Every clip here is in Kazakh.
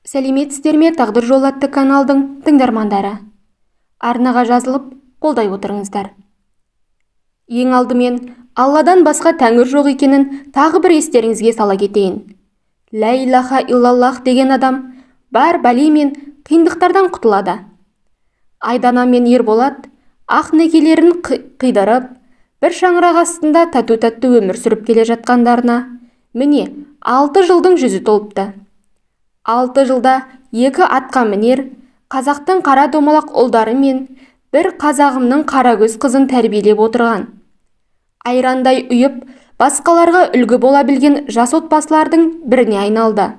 Сәлеметсіздер ме Тағдыр жолы атты каналдың тыңдармандары. Арнаға жазылып, қолдай отырыңыздар. Ең алдымен, Алладан басқа тәңір жоқ екенін тағы бір естеріңізге сала кетейін. Лә илаха иллаллах деген адам бар бәле мен қиындықтардан құтылады. Айдана мен Ерболат ақ некелерін қидырып, бір шаңырақ астында тату-тәтті өмір сүріп келе жатқандарына міне 6 жылдың жүзі толыпты. 6 жылда 2 атқа мінер, қазақтың қара домалақ ұлдары мен бір қазағымның қарагөз қызын тәрбиелеп отырған. Айрандай ұйып, басқаларға үлгі бола білген жас отбасылардың біріне айналды.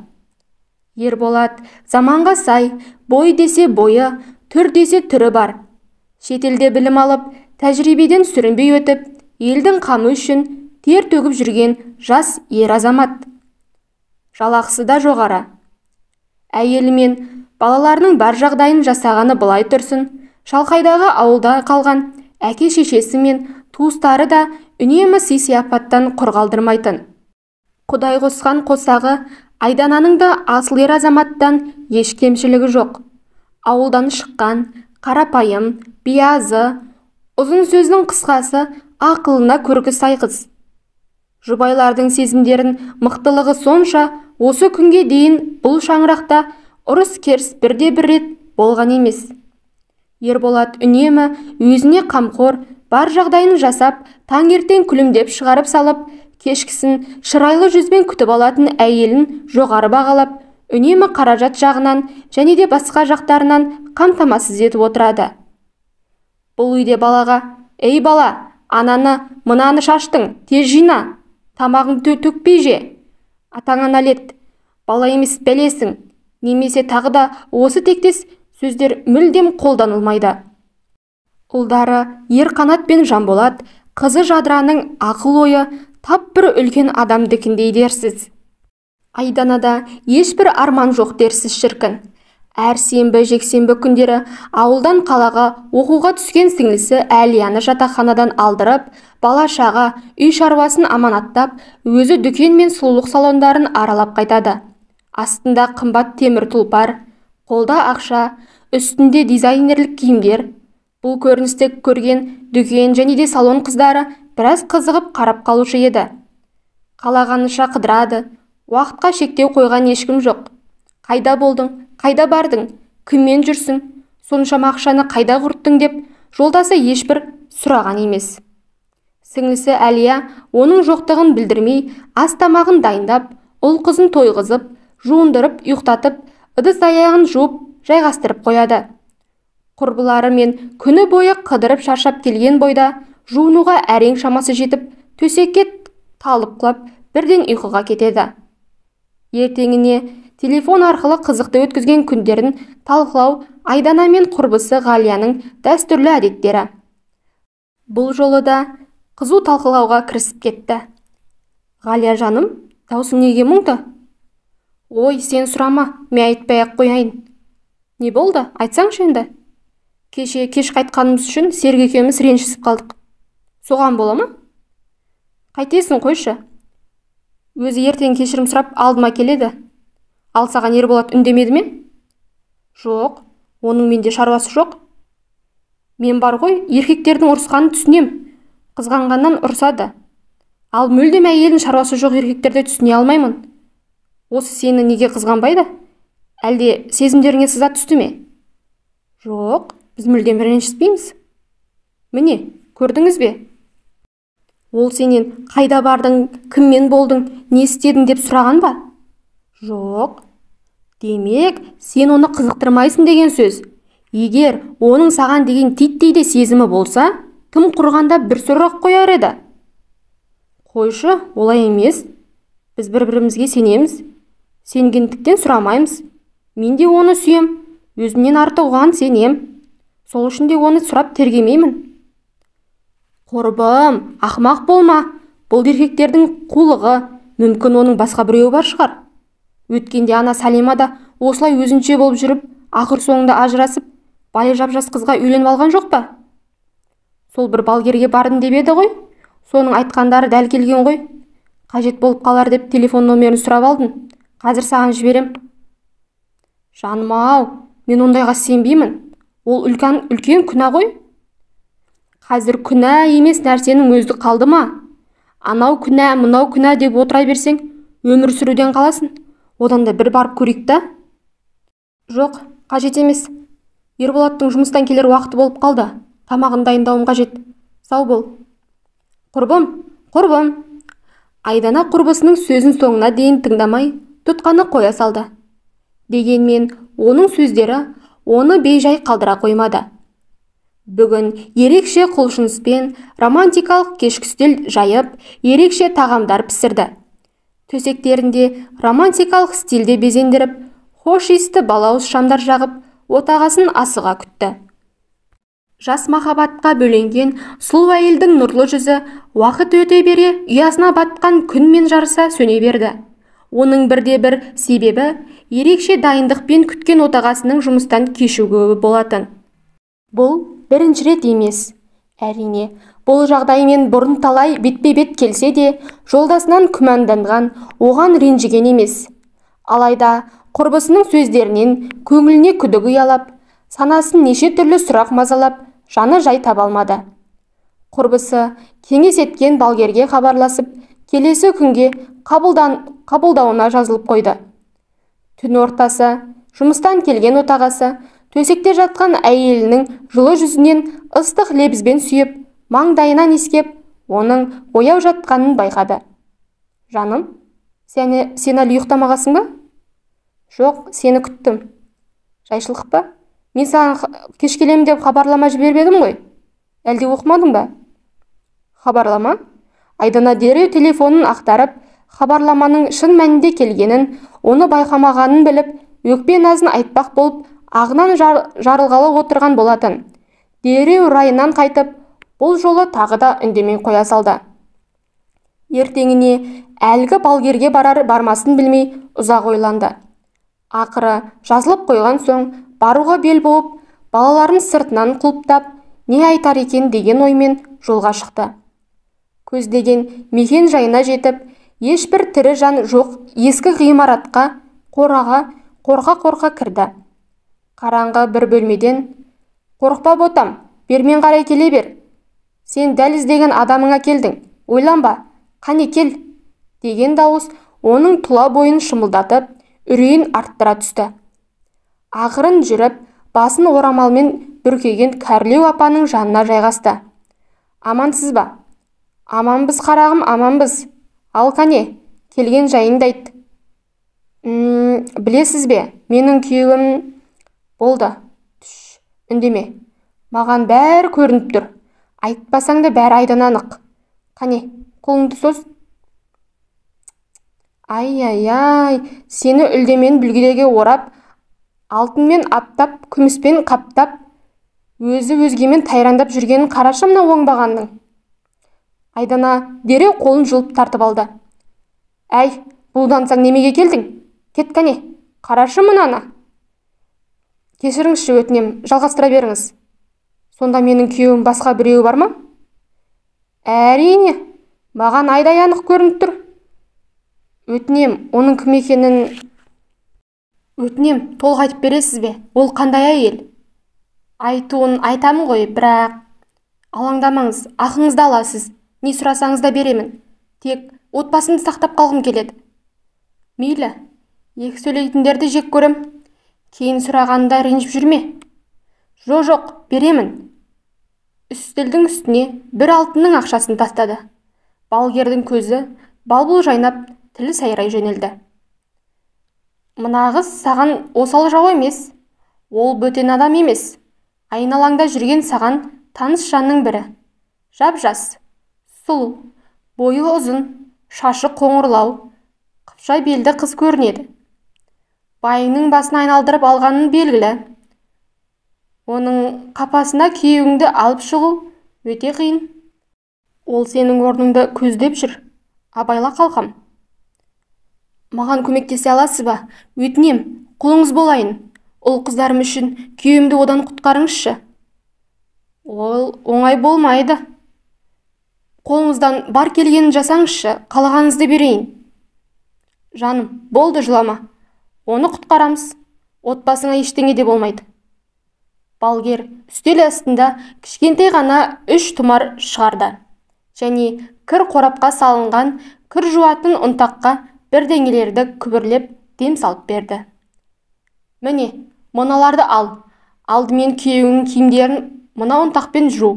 Ерболат заманға сай, бой десе бойы, түр десе түрі бар. Шетелде білім алып, тәжірибеден сүрінбей өтіп, елдің қамы үшін тер төгіп жүрген жас ер азамат. Жалақысы да жоғары. Әйелі мен балаларының бар жағдайын жасағаны былай тұрсын, шалқайдағы ауылда қалған әке-шешесі мен туыстары да үнемі сый-сияпаттан құр қалдырмайтын. Құдай қосқан қосағы Айдананың да асыл ер азаматтан еш кемшілігі жоқ. Ауылдан шыққан, қарапайым, биязы, ұзын сөздің қысқасы, ақылына көркі сай қыз. Жұбайлардың сезімдерін мықтылығы сонша, осы күнге дейін бұл шаңырақта ұрыс-керіс бірде-бір рет болған емес. Ерболат үнемі өзіне қамқор, бар жағдайын жасап, таңертең күлімдеп шығарып салып, кешкісін шырайлы жүзбен күтіп алатын әйелін жоғары бағалап, үнемі қаражат жағынан және де басқа жақтарынан қамтамасыз етіп отырады. Бұл үйде балаға: «Ей бала, ананы, мынаны шаштың, тез жина, тамағыңды төкпей же, атаңа нәлет, бала емес бәлесің», немесе тағы да осы тектес сөздер мүлдем қолданылмайды. Ұлдары Ерқанат пен Жанболат қызы Жадыраның ақыл-ойы тап бір үлкен адамдыкіндей дерсіз. Айданада ешбір арман жоқ дерсіз шіркін. Әр сенбі, жексенбі күндері ауылдан қалаға оқуға түскен сіңлісі Әлияны жатақханадан алдырып, бала-шаға, үй шаруасын аманаттап, өзі дүкен мен сұлулық салондарын аралап қайтады. Астында қымбат темір тұлпар, қолда ақша, үстінде дизайнерлік киімдер. Бұл көріністі көрген дүкен және де салон қыздары біраз қызығып қарап қалушы еді. Қалағанынша қыдырады, уақытқа шектеу қойған ешкім жоқ. Қайда болдың, қайда бардың, кіммен жүрсің, соншама ақшаны қайда құрттың деп жолдасы ешбір сұраған емес. Сіңлісі Әлия оның жоқтығын білдірмей, ас тамағын дайындап, ұл қызын тойғызып, жуындырып, ұйықтатып, ыдыс-аяғын жуып, жайғастырып қояды. Құрбылары мен күні бойы қыдырып шаршап келген бойда жуынуға әрең шамасы жетіп, төсекке талып құлап, бірден ұйқыға кетеді. Ертеңіне телефон арқылы қызықты өткізген күндерін талқылау Айдана мен құрбысы Ғалияның дәстүрлі әдеттері. Бұл жолы да қызу талқылауға кірісіп кетті. «Ғалия жаным, даусың неге мұңды?» «Ой, сен сұрама, мен айтпай-ақ қояйын». «Не болды? Айтсаңшы енді?» «Кеше кеш қайтқанымыз үшін Серік екеуміз ренжісіп қалдық». «Соған бола ма?» «Қайтесің, қойшы. Өзі ертең кешірім сұрап алдыма келеді». «Ал саған Ерболат үндемеді ме?» «Жоқ, оның менде шаруасы жоқ». «Мен бар ғой, еркектердің ұрысқанын түсінем. Қызғанғаннан ұрысады. Ал мүлдем әйелдің шаруасы жоқ еркектерді түсіне алмаймын. Осы сені неге қызғанбайды? Әлде сезімдеріңе сызат түсті ме?» «Жоқ, біз мүлдем ренжіспейміз». «Міне, көрдіңіз бе? Ол сенен қайда бардың, кіммен болдың, не істедің деп сұраған ба?» «Жоқ». «Демек, сен оны қызықтырмайсың деген сөз. Егер оның саған деген титтей де сезімі болса, тым құрғанда бір сұрақ қояр еді». «Қойшы, олай емес. Біз бір-бірімізге сенеміз. Сенгендіктен сұрамаймыз. Мен де оны сүйем, өзімнен артық оған сенем. Сол үшін де оны сұрап тергемеймін». «Құрбым, ақмақ болма. Бұл еркектердің қулығы, мүмкін оның басқа біреуі бар шығар. Өткенде ана Салима да осылай өзінше болып жүріп, ақыр соңында ажырасып, бай жап-жас қызға үйленіп алған жоқ па? Сол бір балгерге бардым деп еді ғой. Соның айтқандары дәл келген ғой. Қажет болып қалар деп телефон номерін сұрап алдым. Қазір саған жіберем». Жаным-ау, мен ондайға сенбеймін. Ол үлкен күнә ғой. Қазір күнә емес нәрсенің өзі қалды ма? Анау күнә, мынау күнә деп отыра берсең, өмір сүруден қаласың. Одан да бір барып көрейік та. Жоқ, қажет емес. Ерболаттың жұмыстан келер уақыты болып қалды. Тамағын дайындауым қажет. Сау бол. Құрбым. Айдана құрбысының сөзін соңына дейін тыңдамай, тұтқаны қоя салды. Дегенмен, оның сөздері оны бейжай қалдыра қоймады. Бүгін ерекше құлшыныспен романтикалық кешкі үстел жайып, ерекше тағамдар пісірді. Төсектерінде романтикалық стильде безендіріп, хош иісті балауыз шамдар жағып, отағасын асыға күтті. Жас махаббатқа бөленген сұлу әйелдің нұрлы жүзі уақыт өте бере ұясына батқан күнмен жарыса сөне берді. Оның бірде-бір себебі ерекше дайындықпен күткен отағасының жұмыстан кешігуі болатын. Бұл бірінші рет емес. Әрине, бұл жағдаймен бұрын талай бетпе-бет келсе де, жолдасынан күмәнданған, оған ренжіген емес. Алайда құрбысының сөздерінен көңіліне күдік ұялап, санасын неше түрлі сұрақ мазалап, жаны жай таба алмады. Құрбысы кеңес еткен балгерге хабарласып, келесі күнге қабылдауына жазылып қойды. Түн ортасы, жұмыстан келген отағасы төсекте жатқан әйелінің жылы жүзінен ыстық лебізбен сүйіп, маңдайынан иіскеп, оның ояу жатқанын байқады. Жаным, сен әлі ұйықтамағасың ба? Жоқ, сені күттім. Жайшылық па? Мен саған кеш келем деп хабарлама жіберіп едім ғой. Әлде оқымадың ба? Хабарлама? Айдана дереу телефонын ақтарып, хабарламаның шын мәнінде келгенін, оны байқамағанын біліп, өкпе назын айтпақ болып, ағынан жарылғалы отырған болатын. Дереу райынан қайтып, бұл жолы тағы да үндемей қоя салды. Ертеңіне әлгі балгерге бармасын білмей ұзақ ойланды. Ақыры жазылып қойған соң, баруға бел болып, балаларын сыртынан құлыптап, не айтар екен деген оймен жолға шықты. Көздеген мекен жайына жетіп, ешбір тірі жан жоқ ескі ғимаратқа, қораға қорқа кірді. Қараңғы бір бөлмеден, «Қорықпа ботам, бермен қарай келе бер. Сен дәл іздеген адамыңа келдің, ойланба, қане кел», деген дауыс оның тұла бойын шымылдатып, үрейін арттыра түсті. Ақырын жүріп, басын орамалмен бүркеген Кәрлеу апаның жанына жайғасты. «Амансыз ба?» «Аманбыз қарағым, аманбыз. Ал қане, келген жайыңды айт». Білесіз бе, менің күйеуім...» «Болды, түш, үндеме. Маған бәрі көрініп тұр. Айтпасаң да бәрі айдан анық. Қане, қолыңды соз». Ай, сені үлдемен бүлгедегі орап, алтынмен аптап, күміспен қаптап, өзі өзгемен тайрандап жүргенін қарашы мына оңбағанның. Айдана дереу қолын жұлып тартып алды. «Әй, бұлдансаң немеге келдің? Кет қане, қарашы мынаны». «Кешіріңізші өтінем, жалғастыра беріңіз. Сонда менің күйеуім басқа біреуі бар ма?» «Әрине, маған айдай анық көрініп тұр». «Өтінем, оның кім екенін...» «Өтінем, толық айтып бересіз бе? Ол қандай әйел?» «Айтуын айтамын ғой, бірақ...» «Алаңдамаңыз, ақыңызды аласыз. Не сұрасаңыз да беремін. Тек отбасымды сақтап қалғым келеді». «Мейлі, екі сөйлейтіндерді жек көрем. Кейін сұрағанда ренжіп жүрме». «Жоқ, беремін». Үстелдің үстіне бір алтынның ақшасын тастады. Балгердің көзі балбұл жайнап, тілі сайрай жөнелді. «Мына қыз саған осал жау емес. Ол бөтен адам емес. Айналаңда жүрген саған таныс жанның бірі. Жап-жас, сұлу, бойы ұзын, шашы қоңырлау, қыпша белді қыз көрінеді. Байыңның басын айналдырып алғанын белгілі. Оның қапасына күйеуіңді алып шығу өте қиын. Ол сенің орныңды көздеп жүр. Абайла қалқам. Маған көмектесе аласыз ба? Өтінем, құлыңыз болайын. Ол қыздарым үшін күйеуімді одан құтқарыңызшы». «Ол оңай болмайды. Қолыңыздан бар келгенін жасаңызшы, қалағаныңызды берейін». «Жаным, болды жылама. Оны құтқарамыз. отбасыңа ештеңе де болмайды. Балгер үстел астында кішкентай ғана 3 тұмар шығарды және кір қорапқа салынған кір жуатын ұнтаққа бірдеңелерді күбірлеп дем салып берді. Міне, мыналарды ал. Алдымен күйеуіңнің киімдерін мына ұнтақпен жу.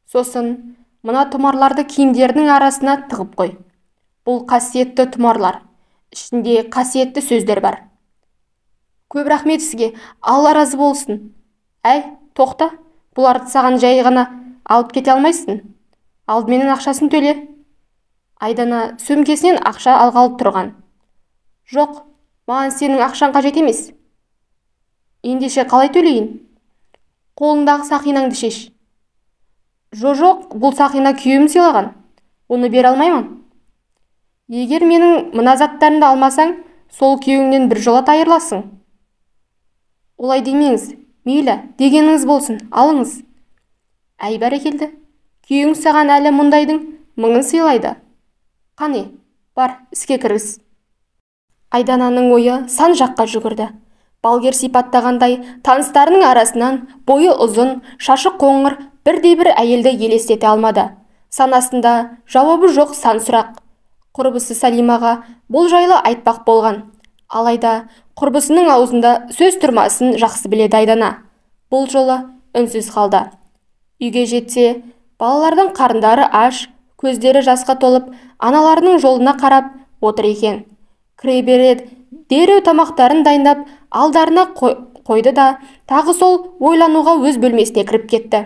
Сосын мына тұмарларды киімдерінің арасына тығып қой. Бұл қасиетті тұмарлар. Ішінде қасиетті сөздер бар. Көп рахмет сізге, Алла разы болсын. Әй, тоқта, бұларды саған жай ғана алып кете алмайсың. Алдыменен ақшасын төле. Айдана сөмкесінен ақша алғалы тұрған. Жоқ, маған сенің ақшаң қажет емес. Ендеше қалай төлейін? Қолындағы сақинаңды шеш. Жоқ, бұл сақина күйеуім сыйлаған. Оны бере алмаймын. Егер менің мына заттарымды алмасаң, сол күйеуіңнен біржолата айырыласың. Олай демеңіз. Мейлі, дегеніңіз болсын, алыңыз. Әй, бәрекелді. Күйеуің саған әлі мұндайдың мыңын сыйлайды. Қане, бар, іске кіргіз. Айдананың ойы сан жаққа жүгірді. Балгер сипаттағандай таныстарының арасынан бойы ұзын, шашы қоңыр бірде-бір әйелді елестете алмады. Санасында жауабы жоқ сан сұрақ. Құрбысы Салимаға бұл жайлы айтпақ болған. Алайда құрбысының аузында сөз тұрмасын жақсы біледі Айдана. Бұл жолы үнсіз қалды. Үйге жетсе, балалардың қарындары аш, көздері жасқа толып, аналарының жолына қарап отыр екен. Кіре береді, дереу тамақтарын дайындап, алдарына қойды да, тағы сол ойлануға өз бөлмесіне кіріп кетті.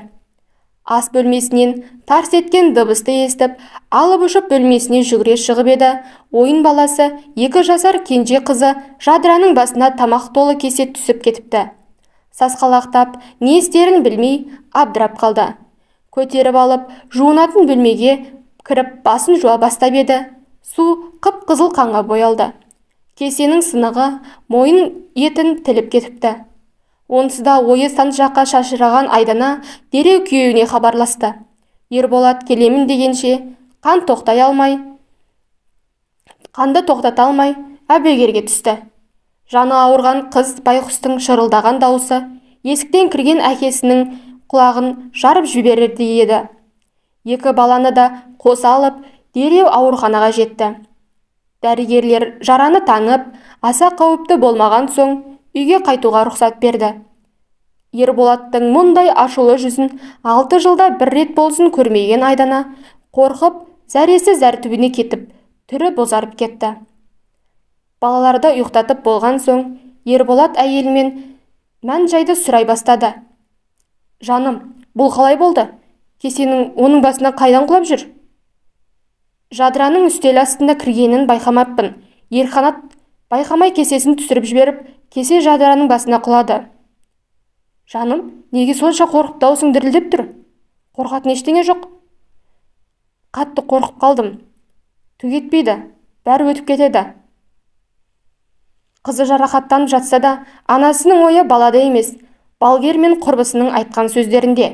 Ас бөлмесінен тарс еткен дыбысты естіп, алып ұшып бөлмесіне жүгіре шығып еді, ойын баласы 2 жасар кенже қызы жадыраның басына тамақ толы кесе түсіп кетіпті. Сасқалақтап, не істерін білмей, абдырап қалды. Көтеріп алып, жуынатын бөлмеге кіріп басын жуа бастап еді. Су қып-қызыл қанға боялды. Кесенің сынығы мойын етін тіліп кетіпті. Онсызда ойы сан жаққа шашыраған Айдана дереу күйеуіне хабарласты. Ерболат келемін дегенше, қанды тоқтата алмай, әбігерге түсті. Жаны ауырған қыз байқұстың шырылдаған дауысы есіктен кірген әкесінің құлағын жарып жіберді еді. 2 баланы да қоса алып, дереу ауруханаға жетті. Дәрігерлер жараны таңып, аса қауіпті болмаған соң, үйге қайтуға рұқсат берді. Ерболаттың мұндай ашулы жүзін 6 жылда бір рет болсын көрмеген Айдана, қорқып, зәресі зәр түбіне кетіп, түрі бозарып кетті. Балаларды ұйықтатып болған соң, Ерболат әйелімен мән жайды сұрай бастады. Жаным, бұл қалай болды? Кесенің оның басына қайдан құлап жүр? Жадыраның үстел астында кіргенін байқамаппын. Ерқанат байқамай кесесін түсіріп жіберіп, кесе жадыраның басына құлады. Жаным, неге сонша қорқып даусың дірілдеп тұр? Қорқатын ештеңе жоқ. Қатты қорқып қалдым. Түк етпейді, бәрі өтіп кетеді. Қызы жарақаттанып жатса да, анасының ойы балада емес, балгер мен құрбысының айтқан сөздерінде.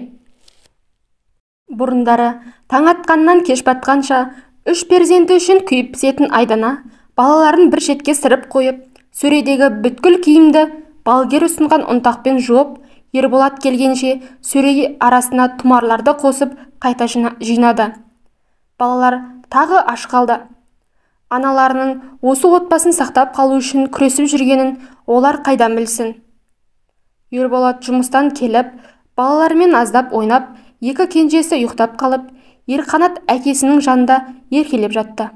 Бұрындары таң атқаннан кеш батқанша 3 перзенті үшін күйіп пісетін Айдана балаларын бір шетке сырып қойып, сөредегі бүткіл киімді балгер ұсынған ұнтақпен жуып, Ерболат келгенше сөре арасына тұмарларды қосып қайта жинады. Балалар тағы аш қалды. Аналарының осы отбасын сақтап қалу үшін күресіп жүргенін олар қайдан білсін. Ерболат жұмыстан келіп, балалармен аздап ойнап, 2 кенжесі ұйықтап қалып, Ерқанат әкесінің жанында еркелеп жатты.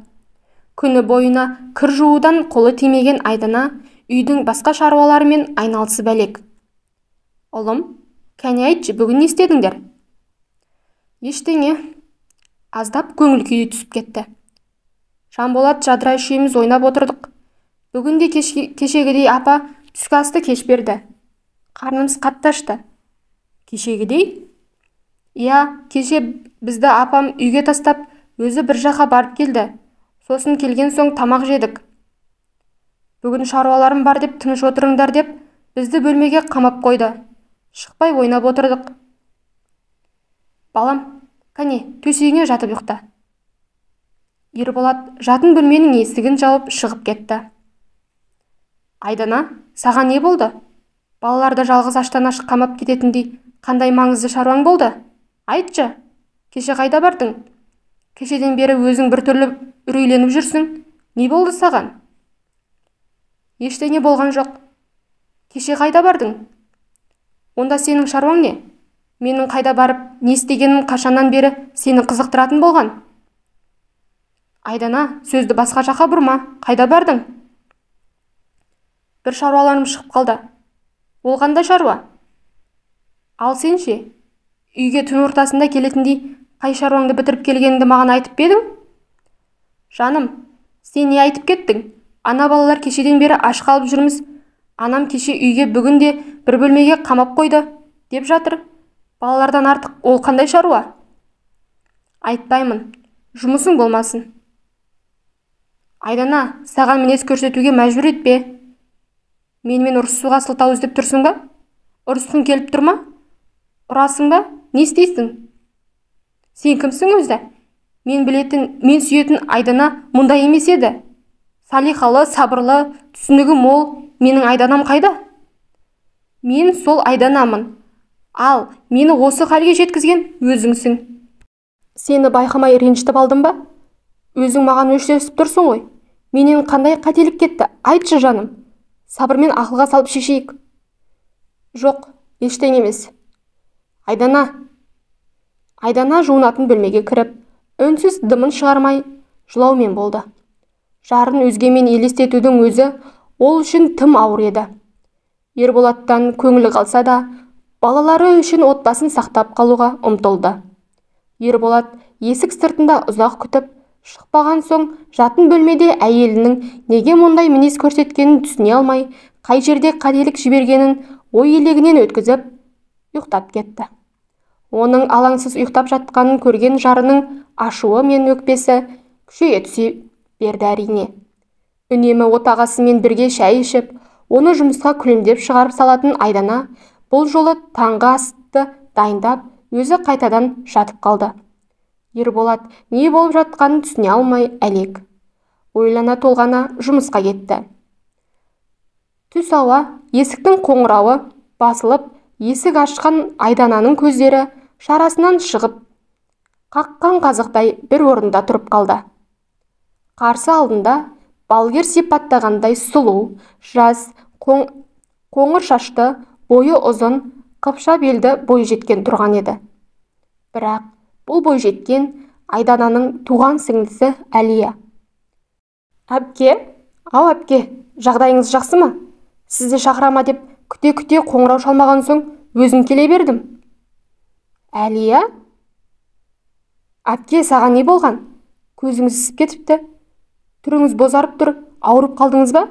Күні бойына кір жуудан қолы тимеген Айдана үйдің басқа шаруаларымен айналысып әлек. Ұлым, кәне айтшы, бүгін не істедіңдер? Ештеңе. Аздап көңіл күйі түсіп кетті. Жанболат Жадыра үшеуміз ойнап отырдық. Бүгін де кешегідей апа түскі асты кеш берді. Қарнымыз қатты ашты. Кешегідей? Иә, кеше бізді апам үйге тастап, өзі бір жаққа барып келді. Сосын келген соң тамақ жедік. Бүгін шаруаларым бар деп тыныш отырыңдар деп, бізді бөлмеге қамап қойды. Шықпай ойнап отырдық. Балам, кәне, төсегіңе жатып ұйықта. Ерболат жатын бөлменің есігін жауып шығып кетті. Айдана, саған не болды? Балаларды жалғыз аштан ашық қамап кететіндей қандай маңызды шаруаң болды? Айтшы, кеше қайда бардың? Кешеден бері өзің біртүрлі үрейленіп жүрсің. Не болды саған? Ештеңе болған жоқ. Кеше қайда бардың? Онда сенің шаруаң не? Менің қайда барып, не істегенім қашаннан бері сені қызықтыратын болған? Айдана, сөзді басқа жаққа бұрма. Қайда бардың? Бір шаруаларым шығып қалды. Ол қандай шаруа? Ал сен ше, үйге түн ортасында келетіндей қай шаруаңды бітіріп келгеніңді маған айтып бедің? Жаным, сен не айтып кеттің? Ана балалар кешеден бері аш қалып жүрміз. Анам кеше үйге бүгін де бір бөлмеге қамап қойды деп жатыр. Балалардан артық ол қандай шаруа? Айтпаймын, жұмысың болмасын. Айдана, саған мінез көрсетуге мәжбүр етпе. Менімен ұрысуға сылтау іздеп тұрсың ба? Ұрысқың келіп тұр ма? Ұрасың ба? Не істейсің? Сен кімсің өзі? Мен білетін, мен сүйетін Айдана мұндай емес еді. Салихалы, сабырлы, түсінігі мол, менің Айданам қайда? Мен сол Айданамын. Ал, мені осы халге жеткізген өзіңсің. Сені байқамай ренжітіп алдым ба? Өзің маған өшіресіп тұрсың ғой. Менен қандай қателік кетті? Айтшы жаным. Сабырмен ақылға салып шешейік. Жоқ, ештеңе емес. Айдана жуынатын бөлмеге кіріп, үнсіз дымын шығармай жылаумен болды. Жарын өзгемен елестетудің өзі ол үшін тым ауыр еді. Ерболаттан көңілі қалса да, балалары үшін отбасын сақтап қалуға ұмтылды. Ерболат есік сыртында ұзақ күтіп, шықпаған соң жатын бөлмеде әйелінің неге мұндай мінез көрсеткенін түсіне алмай, қай жерде қателік жібергенін ой елегінен өткізіп, ұйықтап кетті. Оның алаңсыз ұйықтап жатқанын көрген жарының ашуы мен өкпесі күшейе түсе берді әрине. Үнемі отағасымен бірге шәй ішіп, оны жұмысқа күлімдеп шығарып салатын Айдана бұл жолы таңғы асты дайындап, өзі қайтадан жатып қалды. Ерболат не болып жатқанын түсіне алмай әлек. Ойлана толғана жұмысқа кетті. Түс ауа, есіктің қоңырауы басылып, есік ашқан Айдананың көздері шарасынан шығып, қаққан қазықтай бір орында тұрып қалды. Қарсы алдында балгер сипаттағандай сұлу, жас, қоңыр шашты, бойы ұзын, қыпша белді бойжеткен тұрған еді. Бірақ бұл бойжеткен Айдананың туған сіңлісі Әлия. Әпке, жағдайыңыз жақсы ма? Сізді шақырама деп күте-күте қоңырау шалмаған соң өзім келе бердім. Әлия? Әпке, саған не болған? Көзіңіз ісіп кетіпті. Түріңіз бозарып тұр, ауырып қалдыңыз ба?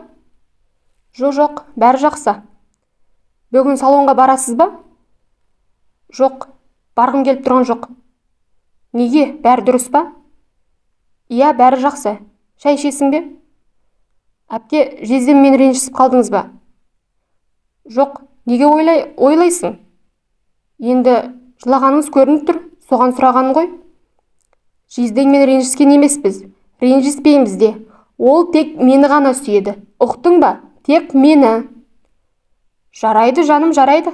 Жоқ, бәрі жақсы. Бүгін салонға барасыз ба? Жоқ, барғым келіп тұрған жоқ. Неге, бәрі дұрыс па? Иә, бәрі жақсы. Шай ішесің бе? Әпке, жездеммен ренжісіп қалдыңыз ба? Жоқ, неге ойлайсың? Енді жылағаныңыз көрініп тұр, соған сұрағаным ғой. Жездеңмен ренжіскен емеспіз, ренжіспейміз де. Ол тек мені ғана сүйеді. Ұқтың ба? Тек мені. Жарайды жаным, жарайды.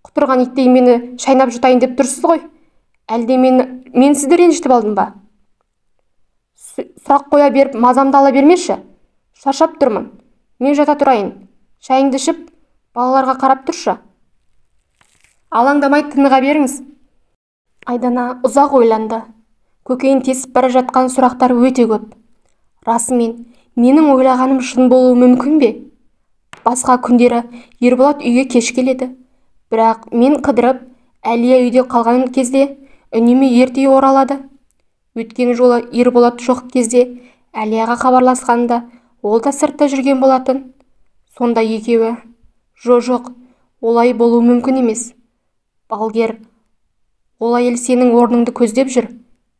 Құтырған иттей мені шайнап жұтайын деп тұрсыз ғой. Әлде мен сізді ренжітіп алдым ба? Сұрақ қоя беріп, мазамды ала бермеші. Шаршап тұрмын. Мен жата тұрайын. Шайыңды ішіп, балаларға қарап тұршы. Алаңдамай тыныға беріңіз. Айдана ұзақ ойланды. Көкейін тесіп бара жатқан сұрақтар өте көп. Расымен, менің ойлағаным шын болуы мүмкін бе? Басқа күндері Ерболат үйге кеш келеді. Бірақ мен қыдырып, Әлия үйде қалған кезде үнемі ерте оралады. Өткен жолы Ерболат жоқ кезде Әлияға хабарласқанда ол да сыртта жүрген болатын. Сонда екеуі, жоқ, олай болуы мүмкін емес. Балгер, ол әйел сенің орныңды көздеп жүр,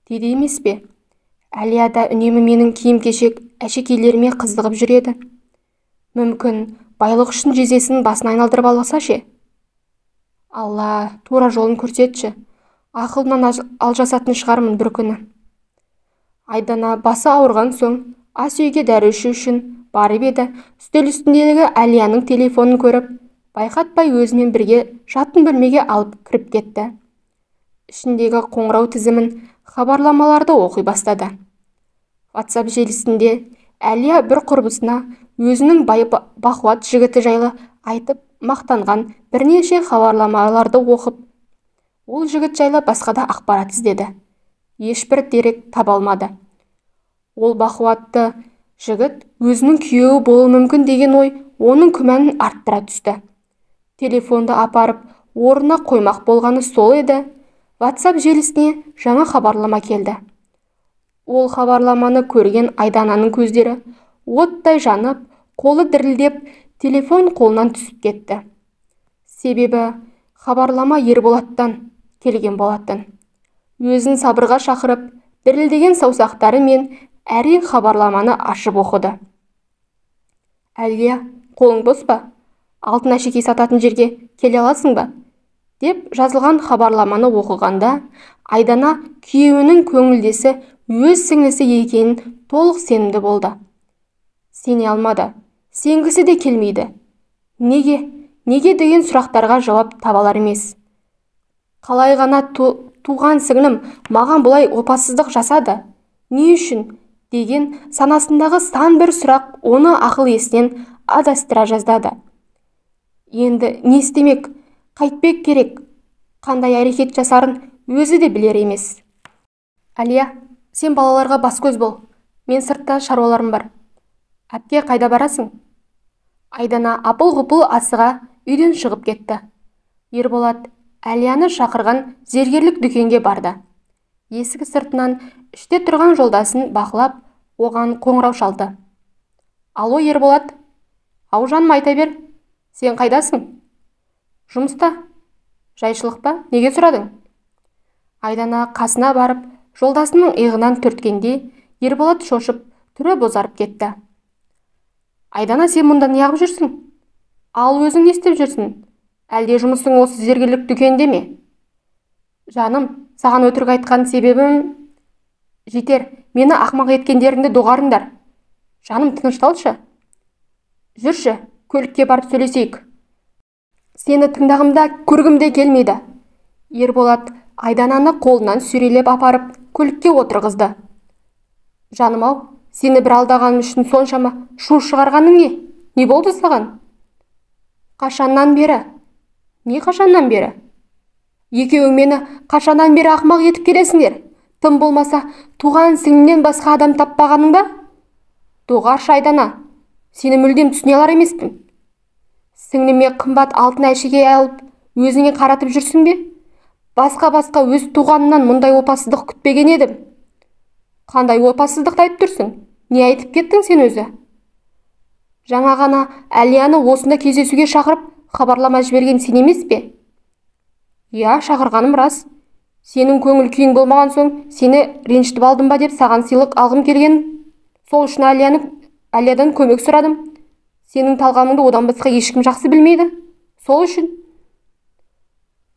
деді емес пе? Әлия да үнемі менің киім-кешек әшекейлеріме қызығып жүреді. Мүмкін байлық үшін жездесінің басын айналдырып алса ше? Алла, тура жолын көрсетші. Ақылынан алжасатын шығармын бір күні. Айдана басы ауырған соң ас үйге дәрі ішу үшін барып еді, үстел үстіндегі Әлияның телефонын көріп, байқатпай өзімен бірге жатын бөлмеге алып кіріп кетті. Ішіндегі қоңырау тізімін, хабарламаларды оқи бастады. WhatsApp желісінде Әлия бір құрбысына өзінің бақуат жігіті жайлы айтып мақтанған бірнеше хабарламаларды оқып, ол жігіт жайлы басқа да ақпарат іздеді. Ешбір дерек таба алмады. Ол бақуатты жігіт өзінің күйеуі болуы мүмкін деген ой оның күмәнін арттыра түсті. Телефонды апарып орнына қоймақ болғаны сол еді, WhatsApp желісіне жаңа хабарлама келді. Ол хабарламаны көрген Айдананың көздері оттай жанып, қолы дірілдеп, телефон қолынан түсіп кетті. Себебі хабарлама Ерболаттан келген болатын. Өзін сабырға шақырып, дірілдеген саусақтары мен әрең хабарламаны ашып оқыды. Әлия, қолың бос па? Алтын әшекей сататын жерге келе аласың ба? Деп жазылған хабарламаны оқығанда, Айдана күйеуінің көңілдесі өз сіңлісі екенін толық сенімді болды. Сене алмады, сенгісі де келмейді. Неге деген сұрақтарға жауап табалар емес. Қалай ғана туған сіңлім маған бұлай опасыздық жасады? Не үшін? Деген санасындағы сан бір сұрақ оны ақыл есінен адастыра жаздады. Енді не істемек, қайтпек керек, қандай әрекет жасарын өзі де білер емес. Әлия, сен балаларға бас көз бол, мен сыртта шаруаларым бар. Әпке, қайда барасың? Айдана апыл-ғұпыл асыға үйден шығып кетті. Ерболат Әлияны шақырған зергерлік дүкенге барды. Есігі сыртынан іште тұрған жолдасын бақылап, оған қоңырау шалды. Алло, Ерболат. Ау жаным, айта бер. Сен қайдасың? Жұмыста. Жайшылық па? Неге сұрадың? Айдана қасына барып, жолдасының иығынан түрткенде, Ерболат шошып, түрі бозарып кетті. Айдана, сен мұнда неғып жүрсің? Ал өзің не істеп жүрсің? Әлде жұмысың осы зергерлік дүкенде ме? Жаным, саған өтірік айтқан себебім... Жетер, мені ақмақ еткендеріңді доғарыңдар. Жаным, тынышталшы. Жүрші, көлікке барып сөйлесейік. Сені тыңдағымда көргімде келмейді. Ерболат Айдананы қолынан сүйрелеп апарып, көлікке отырғызды. Жаным-ау, сені бір алдағаным үшін соншама шу шығарғаның не? Не болды саған? Қашаннан бері? Не қашаннан бері? Екеуің мені қашаннан бері ақмақ етіп келесіңдер? Тым болмаса, туған сіңлімнен басқа адам таппағаның ба? Доғаршы, Айдана, сені мүлдем түсіне алар емеспін. Сіңліме қымбат алтын әшекей алып, өзіңе қаратып жүрсің бе? Басқа өз туғанынан мұндай опасыздық күтпеген едім. Қандай опасыздықты айтып тұрсың? Не айтып кеттің сен өзі? Жаңа ғана Әлияны осында кездесуге шақырып, хабарлама жіберген сен емес пе? Я, шақырғаным рас. Сенің көңіл күйің болмаған соң, сені ренжітіп алдым ба деп саған сыйлық алғым келген. Сол үшін Әлиядан көмек сұрадым. Сенің талғамыңды одан басқа ешкім жақсы білмейді. Сол үшін.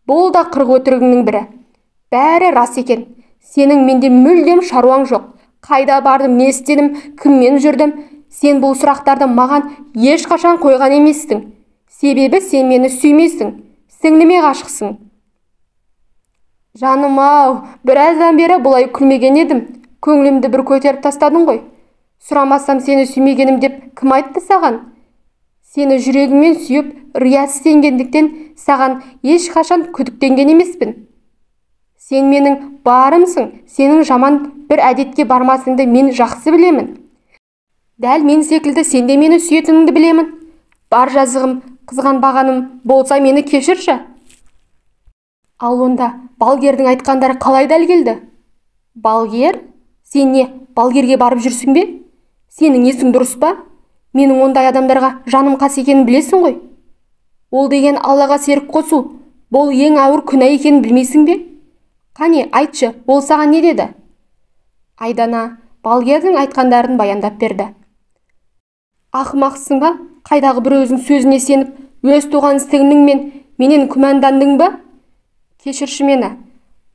Бұл да қырық өтірігіңнің бірі. Бәрі рас екен. Сенің менде мүлдем шаруаң жоқ. Қайда бардым, не істедім, кіммен жүрдім? Сен бұл сұрақтарды маған ешқашан қойған емессің. Себебі сен мені сүймейсің. Сіңліме ғашықсың. Жаным-ау, біраздан бері бұлай күлмеген едім. Көңілімді бір көтеріп тастадың ғой. Сұрамасам сені сүймегенім деп кім айтты саған? Сені жүрегіммен сүйіп, риясыз сенгендіктен саған ешқашан күдіктенген емеспін. Сен менің барымсың, сенің жаман бір әдетке бармасыңды мен жақсы білемін. Дәл мен секілді сен де мені сүйетініңді білемін. Бар жазығым, қызғанбағаным болса мені кешірші. Ал онда балгердің айтқандары қалай дәл келді? Балгер? Сен не, балгерге барып жүрсің бе? Сенің есің дұрыс па? Менің ондай адамдарға жаным қас екенін білесің ғой. Ол деген Аллаға серік қосу. Бұл ең ауыр күнә екенін білмейсің бе? Қане, айтшы, ол саған не деді? Айдана балгердің айтқандарын баяндап берді. Ақымақсың ба? Қайдағы бір өзің сөзіне сеніп, өз туған сіңлің менен күмәндандың ба? Кешірші мені.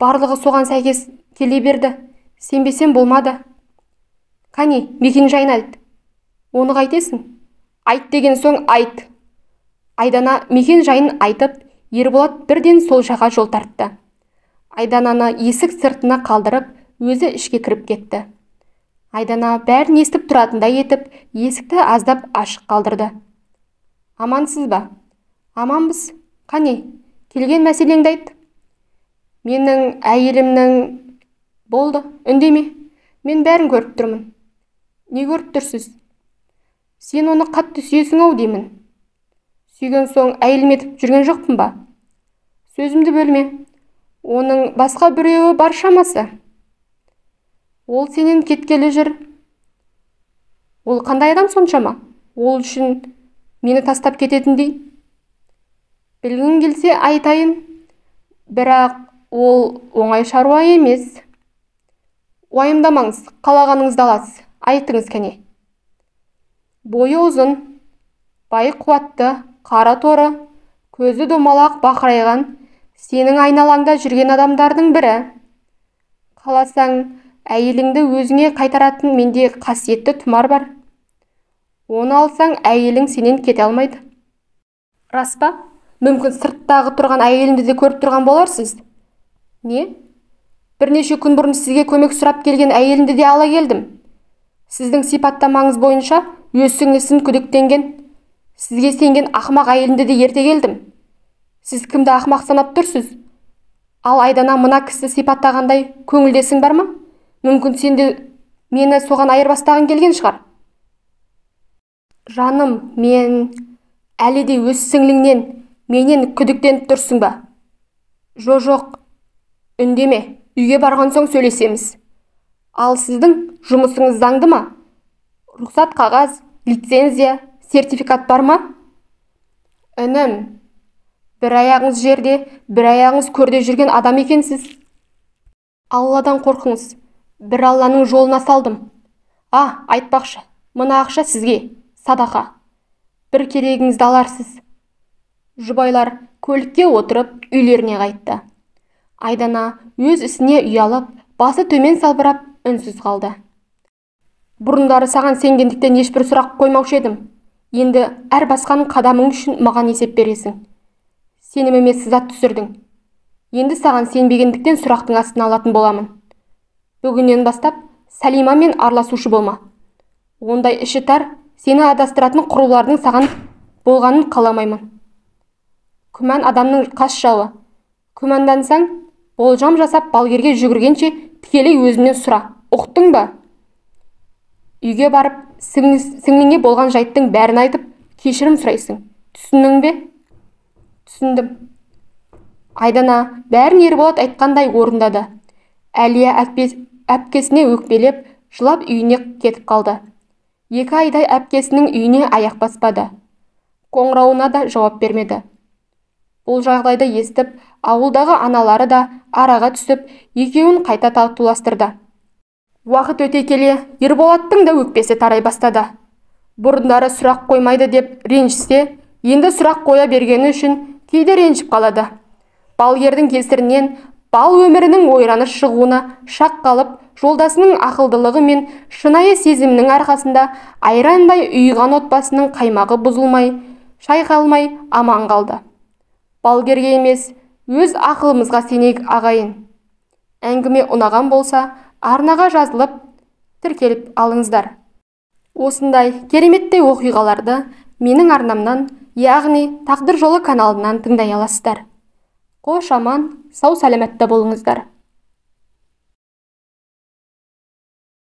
Барлығы соған сәйкес келе берді. Сенбесем болмады. Қане, мекен жайын айт. Оны қайтесің? Айт деген соң айт. Айдана мекен жайын айтып, Ерболат бірден сол жаққа жол тартты. Айдананы есік сыртына қалдырып, өзі ішке кіріп кетті. Айдана бәрін естіп тұратындай етіп, есікті аздап ашық қалдырды. Амансыз ба? Аманбыз. Қане, келген мәселеңді айт. Менің әйелімнің... Болды, үндеме. Мен бәрін көріп тұрмын. Не көріп тұрсыз? Сен оны қатты сүйесің-ау деймін. Сүйген соң әйелім етіп жүрген жоқпын ба? Сөзімді бөлме. Оның басқа біреуі бар шамасы. Ол сенен кеткелі жүр. Ол қандай адам соншама? Ол үшін мені тастап кететіндей. Білгің келсе айтайын. Бірақ ол оңай шаруа емес. Уайымдамаңыз, қалағаныңызды аласыз. Айтыңыз кәне. Бойы ұзын, бай қуатты, қара торы, көзі домалақ бақырайған, сенің айналаңда жүрген адамдардың бірі. Қаласаң, әйеліңді өзіңе қайтаратын менде қасиетті тұмар бар. Оны алсаң, әйелің сенен кете алмайды. Рас па? Мүмкін сырттағы тұрған әйелімді де көріп тұрған боларсыз. Не? Бірнеше күн бұрын сізге көмек сұрап келген әйелімді де ала келдім. Сіздің сипаттамаңыз бойынша өз күдіктенген, сізге сенген ақымақ әйелімді де ерте келдім. Сіз кімді ақымақ санап тұрсыз? Ал Айдана мына кісі сипаттағандай көңілдесің бар ма? Мүмкін сен де мені соған айырбастағың келген шығар. Жаным, мен әлі де өз сіңліңнен менен күдіктеніп тұрсың ба? Жоқ, үндеме. Үйге барған соң сөйлесеміз. Ал сіздің жұмысыңыз заңды ма? Рұқсат қағаз, лицензия, сертификат бар ма? Інім, бір аяғыңыз жерде, бір аяғыңыз көрде жүрген адам екенсіз. Алладан қорқыңыз. Бір Алланың жолына салдым. Айтпақшы, мына ақша сізге, садақа. Бір керегіңізді аларсыз. Жұбайлар көлікке отырып үйлеріне қайтты. Айдана өз ісіне ұялып, басы төмен салбырап, үнсіз қалды. Бұрындары саған сенгендіктен ешбір сұрақ қоймаушы едім. Енді әр басқаның қадамың үшін маған есеп бересің. Сеніміме сызат түсірдің. Енді саған сенбегендіктен сұрақтың астына алатын боламын. Бүгіннен бастап Сәлима мен араласушы болма. Ондай іші тар, сені адастыратын құрулардың саған болғанын қаламаймын. Күмән адамның қас жауы. Күмәндансаң, болжам жасап балгерге жүгіргенше тікелей өзінен сұра. Ұқтың ба? Үйге барып, сіңліңе болған жайттың бәрін айтып, кешірім сұрайсың. Түсіндің бе? Түсіндім. Айдана бәрін Ерболат айтқандай орындады. Әлия әпкесіне өкпелеп, жылап үйіне кетіп қалды. 2 айдай әпкесінің үйіне аяқ баспады. Қоңырауына да жауап бермеді. Бұл жағдайды естіп, ауылдағы аналары да араға түсіп, екеуін қайта татуластырды. Уақыт өте келе, Ерболаттың да өкпесі тарай бастады. Бұрындары сұрақ қоймайды деп ренжісе, енді сұрақ қоя бергені үшін кейде ренжіп қалады. Балгердің кесірінен бал өмірінің ойраны шығуына шақ қалып, жолдасының ақылдылығы мен шынайы сезімінің арқасында айрандай үйған отбасының қаймағы бұзылмай, шайқалмай аман қалды. Балгерге емес, өз ақылымызға сенейік ағайын. Әңгіме ұнаған болса, арнаға жазылып, тіркеліп алыңыздар. Осындай кереметтей оқиғаларды менің арнамнан, яғни Тағдыр жолы каналынан тыңдай аласыздар. Қош аман, сау сәлеметті болыңыздар.